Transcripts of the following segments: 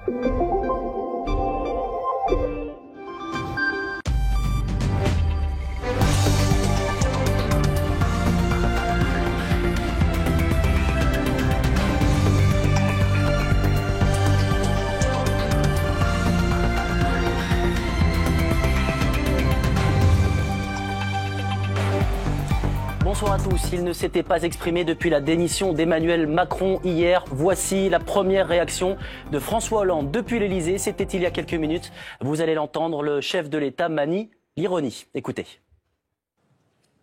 Bonsoir à tous. Il ne s'était pas exprimé depuis la démission d'Emmanuel Macron hier. Voici la première réaction de François Hollande depuis l'Elysée. C'était il y a quelques minutes. Vous allez l'entendre, le chef de l'État manie l'ironie. Écoutez.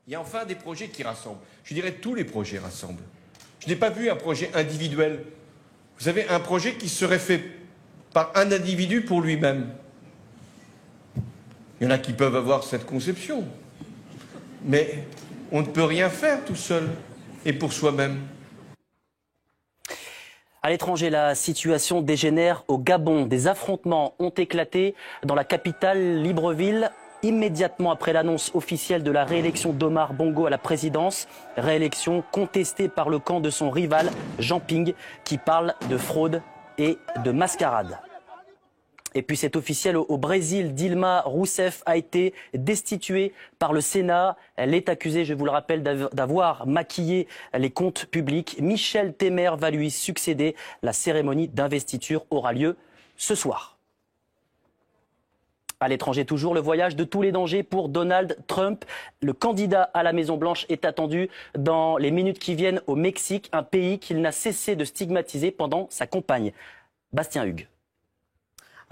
Il y a enfin des projets qui rassemblent. Je dirais tous les projets rassemblent. Je n'ai pas vu un projet individuel. Vous savez, un projet qui serait fait par un individu pour lui-même. Il y en a qui peuvent avoir cette conception. Mais on ne peut rien faire tout seul et pour soi-même. À l'étranger, la situation dégénère au Gabon. Des affrontements ont éclaté dans la capitale Libreville immédiatement après l'annonce officielle de la réélection d'Omar Bongo à la présidence. Réélection contestée par le camp de son rival, Jean Ping, qui parle de fraude et de mascarade. Et puis c'est officiel au Brésil, Dilma Rousseff a été destituée par le Sénat. Elle est accusée, je vous le rappelle, d'avoir maquillé les comptes publics. Michel Temer va lui succéder. La cérémonie d'investiture aura lieu ce soir. À l'étranger toujours, le voyage de tous les dangers pour Donald Trump. Le candidat à la Maison-Blanche est attendu dans les minutes qui viennent au Mexique, un pays qu'il n'a cessé de stigmatiser pendant sa campagne. Bastien Hugues.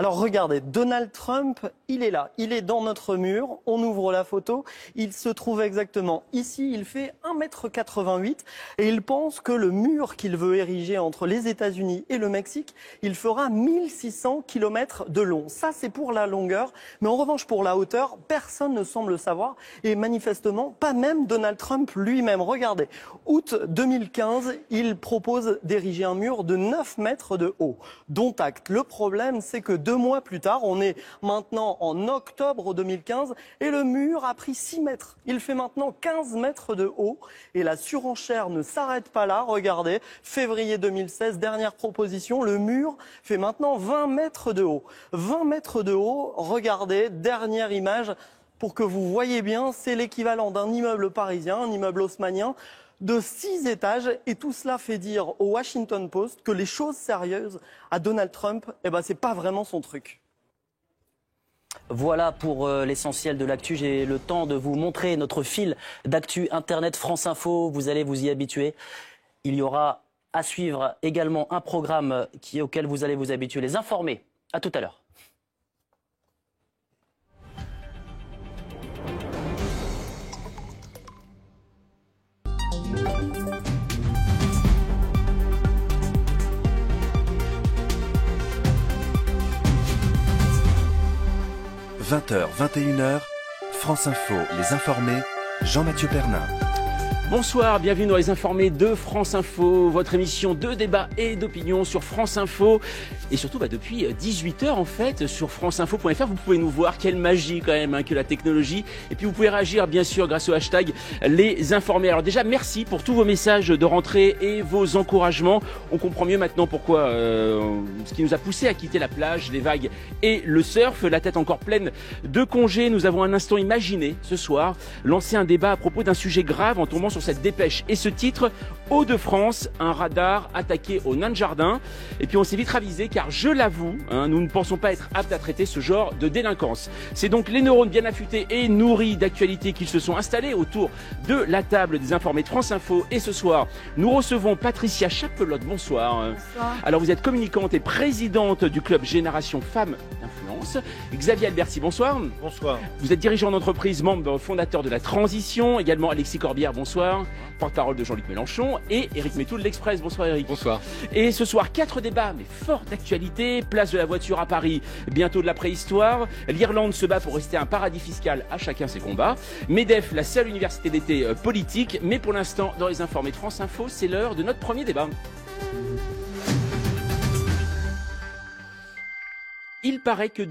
Alors regardez, Donald Trump, il est là, il est dans notre mur, on ouvre la photo, il se trouve exactement ici, il fait 1,88 m et il pense que le mur qu'il veut ériger entre les États-Unis et le Mexique, il fera 1600 km de long. Ça c'est pour la longueur, mais en revanche pour la hauteur, personne ne semble le savoir et manifestement pas même Donald Trump lui-même. Regardez, août 2015, il propose d'ériger un mur de 9 mètres de haut, dont acte. Le problème c'est que 2 mois plus tard, on est maintenant en octobre 2015 et le mur a pris 6 mètres. Il fait maintenant 15 mètres de haut et la surenchère ne s'arrête pas là. Regardez, février 2016, dernière proposition, le mur fait maintenant 20 mètres de haut. 20 mètres de haut, regardez, dernière image pour que vous voyez bien, c'est l'équivalent d'un immeuble parisien, un immeuble haussmannien de 6 étages et tout cela fait dire au Washington Post que les choses sérieuses à Donald Trump, c'est pas vraiment son truc. Voilà pour l'essentiel de l'actu. J'ai le temps de vous montrer notre fil d'actu Internet France Info. Vous allez vous y habituer. Il y aura à suivre également un programme auquel vous allez vous habituer. Les informés. À tout à l'heure. – 20h, 21h, France Info, les informés, Jean-Mathieu Pernin. Bonsoir, bienvenue dans les informés de France Info, votre émission de débat et d'opinion sur France Info. Et surtout depuis 18h en fait sur franceinfo.fr, vous pouvez nous voir, quelle magie quand même que la technologie. Et puis vous pouvez réagir bien sûr grâce au hashtag les informés. Alors déjà merci pour tous vos messages de rentrée et vos encouragements. On comprend mieux maintenant pourquoi ce qui nous a poussé à quitter la plage, les vagues et le surf. La tête encore pleine de congés, nous avons un instant imaginé ce soir lancer un débat à propos d'un sujet grave en tombant sur cette dépêche et ce titre: Hauts-de-France, un radar attaqué au nain de jardin. Et puis on s'est vite ravisé car je l'avoue, nous ne pensons pas être aptes à traiter ce genre de délinquance. C'est donc les neurones bien affûtés et nourris d'actualités qu'ils se sont installés autour de la table des informés de France Info. Et ce soir, nous recevons Patricia Chapelotte. Bonsoir. Bonsoir. Alors vous êtes communicante et présidente du club Génération Femmes d'Influence. Xavier Alberti, bonsoir. Bonsoir. Vous êtes dirigeant d'entreprise, membre fondateur de La Transition. Également Alexis Corbière, bonsoir. Porte-parole de Jean-Luc Mélenchon. Et Éric Métoul de l'Express. Bonsoir Éric. Bonsoir. Et ce soir, 4 débats, mais forts d'actualité. Place de la voiture à Paris, bientôt de la préhistoire. L'Irlande se bat pour rester un paradis fiscal, à chacun ses combats. MEDEF, la seule université d'été politique. Mais pour l'instant, dans les informés de France Info, c'est l'heure de notre premier débat. Il paraît que